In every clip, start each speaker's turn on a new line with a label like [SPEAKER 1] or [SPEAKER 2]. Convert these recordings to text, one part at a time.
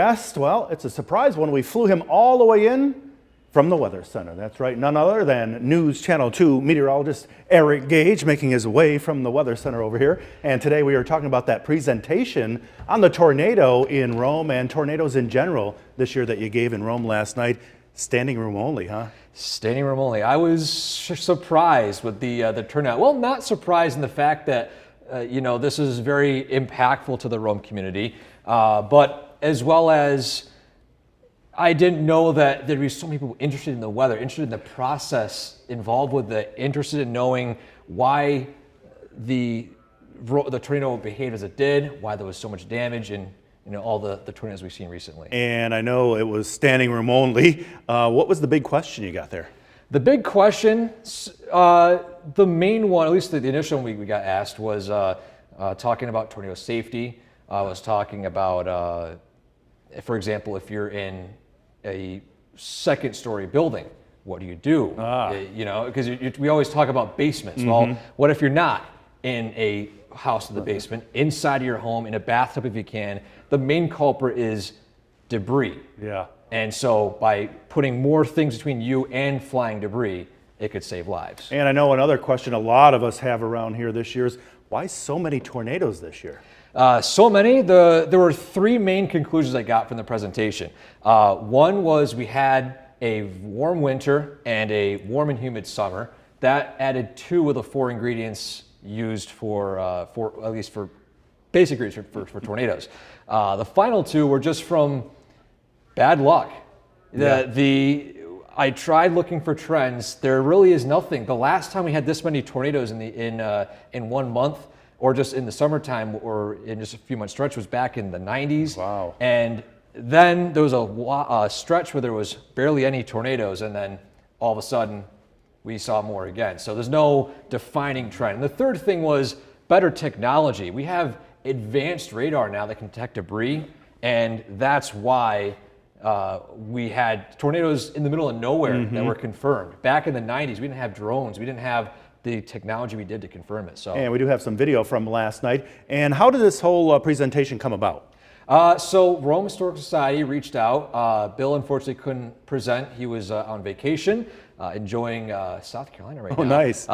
[SPEAKER 1] Yes, well, it's a surprise one. We flew him all the way in from the Weather Center. That's right, none other than News Channel 2 meteorologist Eric Gage making his way from the Weather Center over here. And today we are talking about that presentation on the tornado in Rome and tornadoes in general this year that you gave in Rome last night. Standing room only, huh?
[SPEAKER 2] Standing room only. I was surprised with the turnout. Well, not surprised in the fact that this is very impactful to the Rome community, but as well as I didn't know that there'd be so many people interested in the weather, interested in the process involved with it, interested in knowing why the tornado behaved as it did, why there was so much damage, and all the tornadoes we've seen recently.
[SPEAKER 1] And I know it was standing room only. What was the big question you got there?
[SPEAKER 2] The big question, the main one, at least the initial one we got asked, was talking about tornado safety. I was talking about, for example, if you're in a second-story building, what do you do? Because we always talk about basements. Mm-hmm. Well, what if you're not in a house in the basement, inside of your home, in a bathtub if you can? The main culprit is debris.
[SPEAKER 1] Yeah.
[SPEAKER 2] And so by putting more things between you and flying debris, it could save lives.
[SPEAKER 1] And I know another question a lot of us have around here this year is, why so many tornadoes this year?
[SPEAKER 2] So many. There were three main conclusions I got from the presentation. One was we had a warm winter and a warm and humid summer. That added two of the four ingredients used for at least for basic research for tornadoes. The final two were just from bad luck. I tried looking for trends. There really is nothing. The last time we had this many tornadoes in 1 month, or just in the summertime, or in just a few months stretch, was back in the 90s.
[SPEAKER 1] Wow.
[SPEAKER 2] And then there was a stretch where there was barely any tornadoes, and then all of a sudden we saw more again. So there's no defining trend. And the third thing was better technology. We have advanced radar now that can detect debris, and that's why we had tornadoes in the middle of nowhere that were confirmed. Back in the 90s, we didn't have drones. We didn't have the technology we did to confirm it.
[SPEAKER 1] And we do have some video from last night. And how did this whole presentation come about?
[SPEAKER 2] So Rome Historical Society reached out. Bill unfortunately couldn't present. He was on vacation, enjoying South Carolina right now.
[SPEAKER 1] Oh, nice.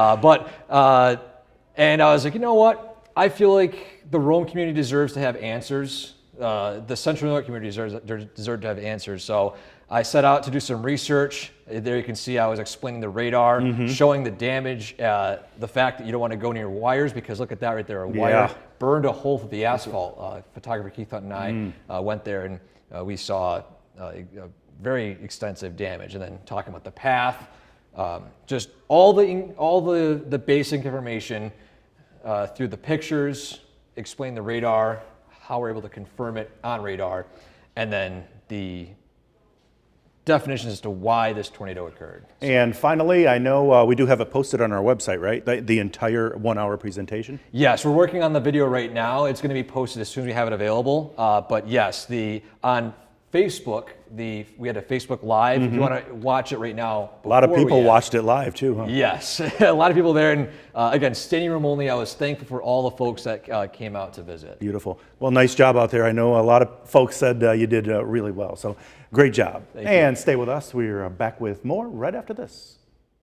[SPEAKER 2] And I was like, you know what? I feel like the Rome community deserves to have answers. The Central New York community deserves to have answers. So I set out to do some research. There you can see I was explaining the radar, showing the damage, the fact that you don't want to go near wires, because look at that right there. A wire burned a hole through the asphalt. Photographer Keith Hunt and I went there, and we saw very extensive damage. And then talking about the path, just all the basic information through the pictures, explain the radar, how we're able to confirm it on radar, and then the definitions as to why this tornado occurred.
[SPEAKER 1] And finally, I know we do have it posted on our website, right? The entire 1 hour presentation?
[SPEAKER 2] Yes, we're working on the video right now. It's going to be posted as soon as we have it available. But yes, on Facebook, we had a Facebook Live. If you want to watch it right now.
[SPEAKER 1] A lot of people watched it live too, huh?
[SPEAKER 2] Yes, a lot of people there. And again, standing room only. I was thankful for all the folks that came out to visit.
[SPEAKER 1] Beautiful. Well, nice job out there. I know a lot of folks said you did really well. So great job.
[SPEAKER 2] Thank you.
[SPEAKER 1] And stay with us. We're back with more right after this.